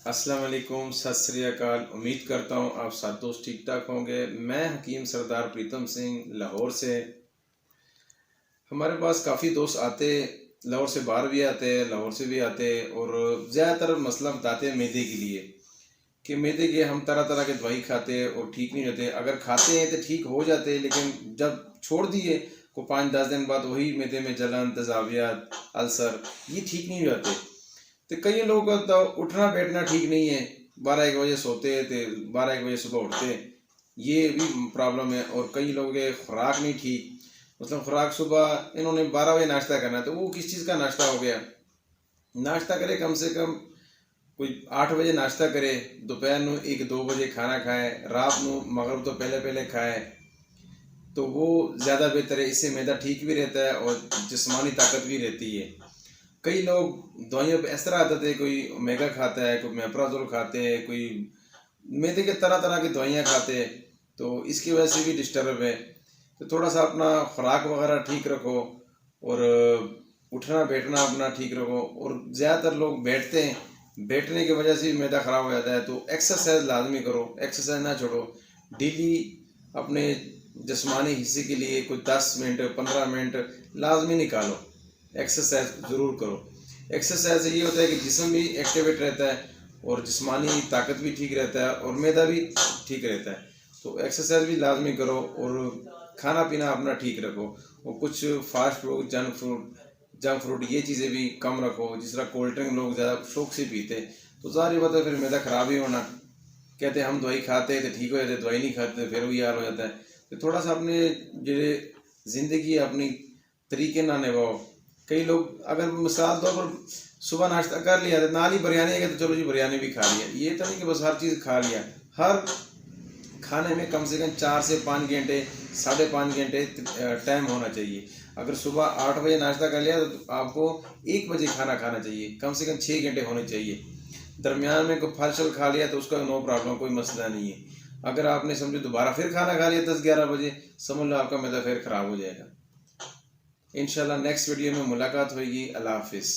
अस्सलाम वालेकुम, सत श्री अकाल। उम्मीद करता हूँ आप सब दोस्त ठीक ठाक होंगे। मैं हकीम सरदार प्रीतम सिंह लाहौर से। हमारे पास काफ़ी दोस्त आते, लाहौर से बाहर भी आते हैं, लाहौर से भी आते हैं और ज़्यादातर मसला बताते हैं मैदे के लिए कि मैदे के हम तरह तरह के दवाई खाते हैं और ठीक नहीं होते। अगर खाते हैं तो ठीक हो जाते हैं, लेकिन जब छोड़ दिए को 5-10 दिन बाद वही मैदे में जलन, तेज़ाबियत, अल्सर ये ठीक नहीं होते। तो कई लोगों का तो उठना बैठना ठीक नहीं है, 12-1 बजे सोते थे, 12-1 बजे सुबह उठते, ये भी प्रॉब्लम है। और कई लोगों के खुराक नहीं ठीक, मतलब खुराक सुबह इन्होंने 12 बजे नाश्ता करना है तो वो किस चीज़ का नाश्ता हो गया। नाश्ता करे कम से कम कोई 8 बजे नाश्ता करे, दोपहर में 1-2 बजे खाना खाए, रात में मगरब तो पहले पहले खाए तो वो ज़्यादा बेहतर है। इससे मैदा ठीक भी रहता है और जिस्मानी ताकत भी रहती है। कई लोग दवाइयों पे इस तरह आदत है, कोई ओमेगा खाता है, कोई मेप्राजोल खाते हैं, कोई मैदे के तरह तरह की दवाइयाँ खाते हैं, तो इसकी वजह से भी डिस्टर्ब है। तो थोड़ा सा अपना खुराक वगैरह ठीक रखो और उठना बैठना अपना ठीक रखो। और ज़्यादातर लोग बैठते हैं, बैठने की वजह से भी मैदा ख़राब हो जाता है। तो एक्सरसाइज लाजमी करो, एक्सरसाइज ना छोड़ो। डेली अपने जिस्मानी हिस्से के लिए कुछ 10 मिनट 15 मिनट लाजमी निकालो, एक्सरसाइज ज़रूर करो। एक्सरसाइज से ये होता है कि जिस्म भी एक्टिवेट रहता है और जिस्मानी ताकत भी ठीक रहता है और मैदा भी ठीक रहता है। तो एक्सरसाइज भी लाजमी करो और खाना पीना अपना ठीक रखो और कुछ फास्ट फूड, जंक फ्रूट ये चीज़ें भी कम रखो। जिस तरह कोल्ड ड्रिंक लोग ज़्यादा शौक से पीते तो ज़ाहिर बात है फिर मैदा ख़राब ही होना। कहते हम दवाई खाते तो ठीक हो जाते, दवाई नहीं खाते फिर वही हाल हो जाता है। तो थोड़ा सा अपने जो ज़िंदगी अपनी तरीके ना निभाओ। कई लोग अगर मिसाल तौर पर सुबह नाश्ता कर लिया तो नाल ही बिरयानी है तो चलो जी बिरयानी भी खा लिया। ये तो नहीं कि बस हर चीज़ खा लिया। हर खाने में कम से कम 4 से 5 घंटे, 5.5 घंटे टाइम होना चाहिए। अगर सुबह 8 बजे नाश्ता कर लिया तो आपको 1 बजे खाना खाना चाहिए, कम से कम 6 घंटे होने चाहिए। दरमियान में कोई फल शल खा लिया तो उसका नो प्रॉब्लम, कोई मसला नहीं है। अगर आपने समझो दोबारा फिर खाना खा लिया 10-11 बजे, समझ लो आपका मैदा फिर ख़राब हो जाएगा। इंशाल्लाह नेक्स्ट वीडियो में मुलाकात होगी। अल्लाह हाफिज़।